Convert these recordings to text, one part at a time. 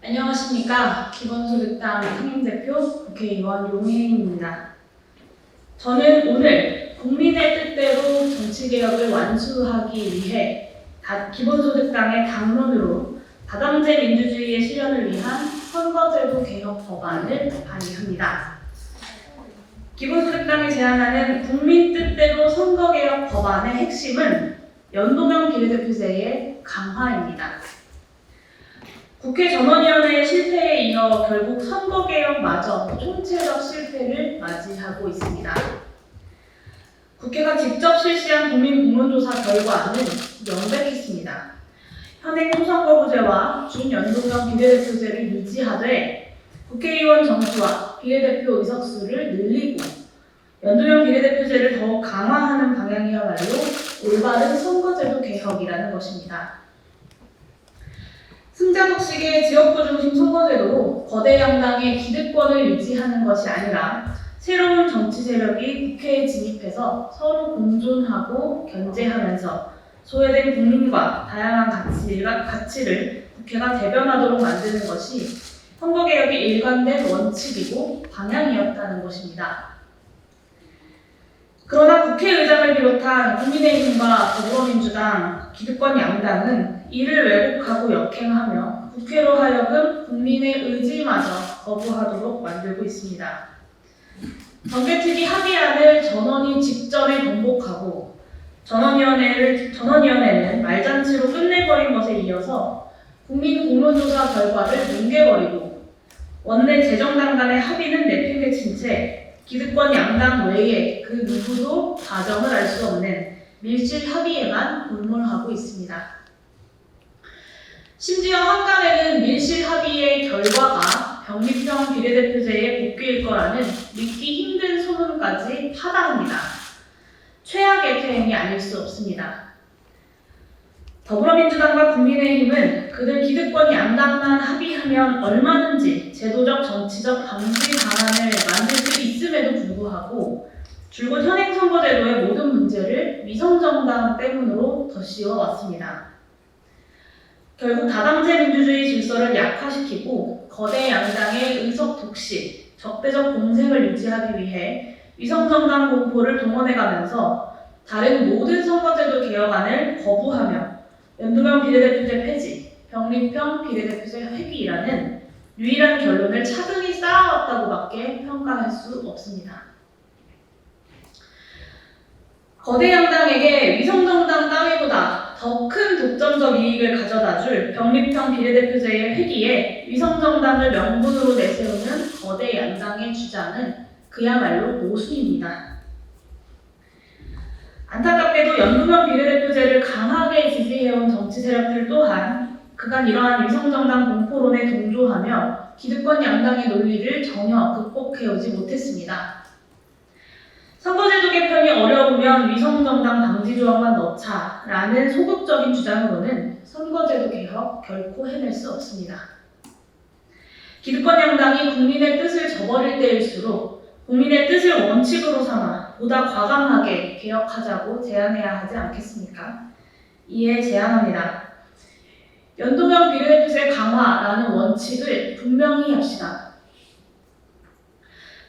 안녕하십니까. 기본소득당 상임대표 국회의원 용혜인입니다. 저는 오늘 국민의 뜻대로 정치개혁을 완수하기 위해 기본소득당의 당론으로 다당제 민주주의의 실현을 위한 선거제도 개혁 법안을 발의합니다. 기본소득당이 제안하는 국민 뜻대로 선거개혁 법안의 핵심은 연동형 비례대표제의 강화입니다. 국회 전원위원회의 실패에 이어 결국 선거개혁마저 총체적 실패를 맞이하고 있습니다. 국회가 직접 실시한 국민국론조사 결과는 명백했습니다. 현행 초선거구제와 준연동형 비례대표제를 유지하되 국회의원 정수와 비례대표 의석수를 늘리고 연동형 비례대표제를 더욱 강화하는 방향이야말로 올바른 선거제도 개혁이라는 것입니다. 승자독식의 지역구 중심 선거제도로 거대 양당의 기득권을 유지하는 것이 아니라 새로운 정치 세력이 국회에 진입해서 서로 공존하고 견제하면서 소외된 국민과 다양한 가치를 국회가 대변하도록 만드는 것이 선거개혁의 일관된 원칙이고 방향이었다는 것입니다. 그러나 국회의장을 비롯한 국민의힘과 더불어민주당, 기득권 양당은 이를 왜곡하고 역행하며 국회로 하여금 국민의 의지마저 거부하도록 만들고 있습니다. 정개특위 합의안을 전원이 직전에 번복하고 전원위원회는 말잔치로 끝내버린 것에 이어서 국민공론조사 결과를 뭉개버리고 원내 재정당 간의 합의는 내팽개친 채 기득권 양당 외에 그 누구도 가정을 알 수 없는 밀실 합의에만 골몰하고 있습니다. 심지어 한간에는 밀실 합의의 결과가 병립형 비례대표제의 복귀일 거라는 믿기 힘든 소문까지 타당합니다. 최악의 퇴행이 아닐 수 없습니다. 더불어민주당과 국민의힘은 그들 기득권 양당만 합의하면 얼마든지 제도적 정치적 방지 방안을 만들 수 있음에도 불구하고 줄곧 현행 선거제도의 모든 문제를 위성정당 때문으로 덧씌워왔습니다. 결국 다당제 민주주의 질서를 약화시키고 거대 양당의 의석 독식, 적대적 공생을 유지하기 위해 위성정당 공포를 동원해가면서 다른 모든 선거제도 개혁안을 거부하며 연동형 비례대표제 폐지, 병립형 비례대표제 회귀라는 유일한 결론을 차근히 쌓아왔다고밖에 평가할 수 없습니다. 거대 양당에게 위성정당 따위보다 더 큰 독점적 이익을 가져다줄 병립형 비례대표제의 회귀에 위성정당을 명분으로 내세우는 거대 양당의 주장은 그야말로 모순입니다. 안타깝게도 연동형 비례대표제를 강하게 지지해온 정치 세력들 또한 그간 이러한 위성정당 공포론에 동조하며 기득권 양당의 논리를 전혀 극복해오지 못했습니다. 선거제도 개편이 어려우면 위성정당 방지 조항만 넣자라는 소극적인 주장으로는 선거제도 개혁 결코 해낼 수 없습니다. 기득권 양당이 국민의 뜻을 저버릴 때일수록 국민의 뜻을 원칙으로 삼아 보다 과감하게 개혁하자고 제안해야 하지 않겠습니까? 이에 제안합니다. 연동형 비례대표제 강화라는 원칙을 분명히 합시다.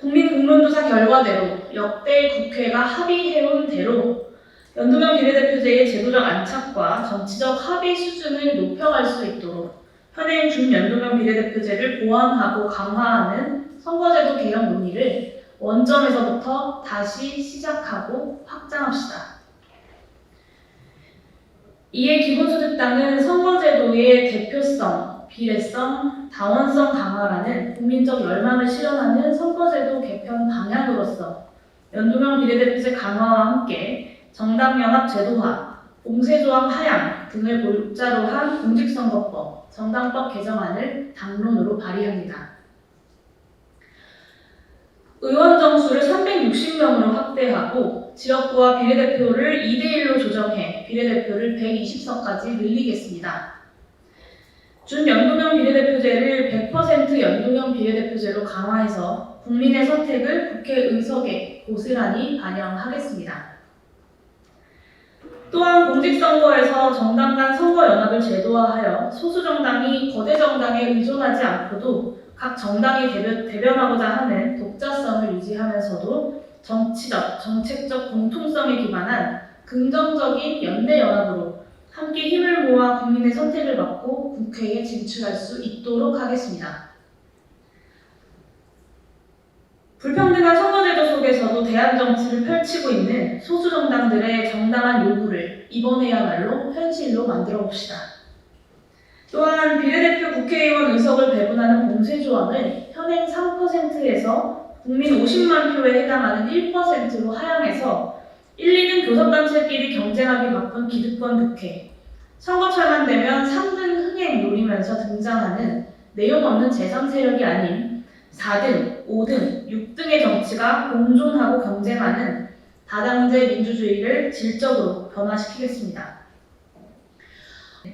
국민국론조사 결과대로 역대 국회가 합의해온 대로 연동형 비례대표제의 제도적 안착과 정치적 합의 수준을 높여갈 수 있도록 현행 준연동형 비례대표제를 보완하고 강화하는 선거제도 개혁 논의를 원점에서부터 다시 시작하고 확장합시다. 이에 기본소득당은 선거제도의 대표성, 비례성, 다원성 강화라는 국민적 열망을 실현하는 선거제도 개편 방향으로서 연동형 비례대표제 강화와 함께 정당연합 제도화, 공세조항 하향 등을 골자로 한 공직선거법, 정당법 개정안을 당론으로 발의합니다. 의원 정수를 360명으로 확대하고 지역구와 비례대표를 2대1로 조정해 비례대표를 120석까지 늘리겠습니다. 준연동형 비례대표제를 100% 연동형 비례대표제로 강화해서 국민의 선택을 국회 의석에 고스란히 반영하겠습니다. 또한 공직선거에서 정당 간 선거연합을 제도화하여 소수 정당이 거대 정당에 의존하지 않고도 각 정당이 대변하고자 하는 독자성을 유지하면서도 정치적, 정책적 공통성에 기반한 긍정적인 연대연합으로 함께 힘을 모아 국민의 선택을 받고 국회에 진출할 수 있도록 하겠습니다. 불평등한 선거제도 속에서도 대한정치를 펼치고 있는 소수 정당들의 정당한 요구를 이번에야말로 현실로 만들어 봅시다. 또한 비례대표 국회의원 의석을 배분하는 봉쇄조항을 현행 3%에서 국민 50만 표에 해당하는 1%로 하향해서 1, 2등 교섭단체끼리 경쟁하기 바쁜 기득권 국회, 선거철만 되면 3등 흥행 노리면서 등장하는 내용 없는 제3세력이 아닌 4등, 5등, 6등의 정치가 공존하고 경쟁하는 다당제 민주주의를 질적으로 변화시키겠습니다.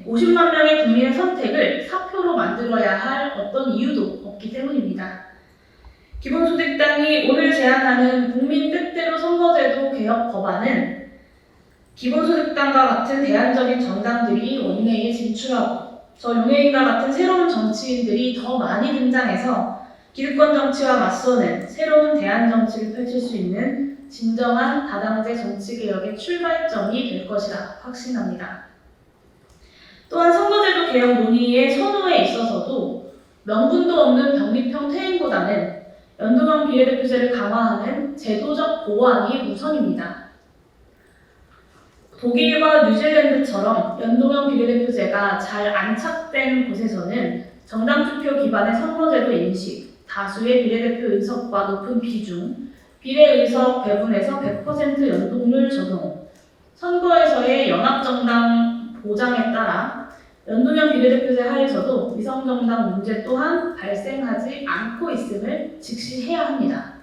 50만 명의 국민의 선택을 사표로 만들어야 할 어떤 이유도 없기 때문입니다. 기본소득당이 오늘 제안하는 국민 뜻대로 선거제도 개혁 법안은 기본소득당과 같은 대안적인 정당들이 원내에 진출하고 저 용해인과 같은 새로운 정치인들이 더 많이 등장해서 기득권 정치와 맞서는 새로운 대안 정치를 펼칠 수 있는 진정한 다당제 정치개혁의 출발점이 될 것이라 확신합니다. 또한 선거제도 개혁 논의의 선호에 있어서도 명분도 없는 병립형 퇴행보다는 연동형 비례대표제를 강화하는 제도적 보완이 우선입니다. 독일과 뉴질랜드처럼 연동형 비례대표제가 잘 안착된 곳에서는 정당투표 기반의 선거제도 인식, 다수의 비례대표 의석과 높은 비중, 비례의석 배분에서 100% 연동률 적용, 선거에서의 연합정당 보장에 따라 연동형 비례대표제 하에서도 위성정당 문제 또한 발생하지 않고 있음을 직시해야 합니다.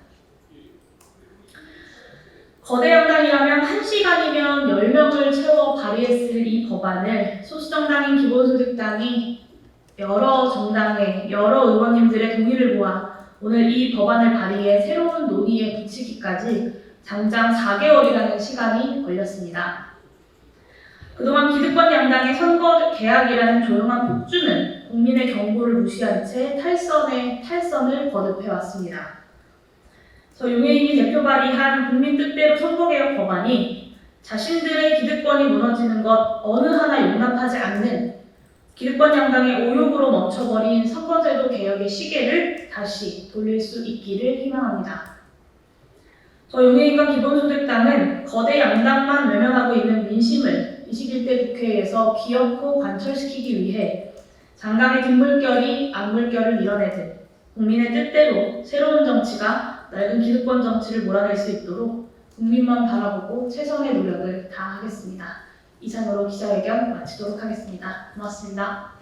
거대 양당이라면 1시간이면 10명을 채워 발의했을 이 법안을 소수정당인 기본소득당이 여러 정당의 여러 의원님들의 동의를 모아 오늘 이 법안을 발의해 새로운 논의에 붙이기까지 장장 4개월이라는 시간이 걸렸습니다. 그동안 기득권 양당의 선거 개혁이라는 조용한 폭주는 국민의 경고를 무시한 채 탈선을 거듭해왔습니다. 저 용해인이 대표 발의한 국민 뜻대로 선거개혁 법안이 자신들의 기득권이 무너지는 것 어느 하나 용납하지 않는 기득권 양당의 오욕으로 멈춰버린 선거제도 개혁의 시계를 다시 돌릴 수 있기를 희망합니다. 저 용해인과 기본소득당은 거대 양당만 외면하고 있는 민심을 21대 국회에서 기어코 관철시키기 위해 장강의 뒷물결이 앞물결을 밀어내듯 국민의 뜻대로 새로운 정치가 낡은 기득권 정치를 몰아낼 수 있도록 국민만 바라보고 최선의 노력을 다하겠습니다. 이상으로 기자회견 마치도록 하겠습니다. 고맙습니다.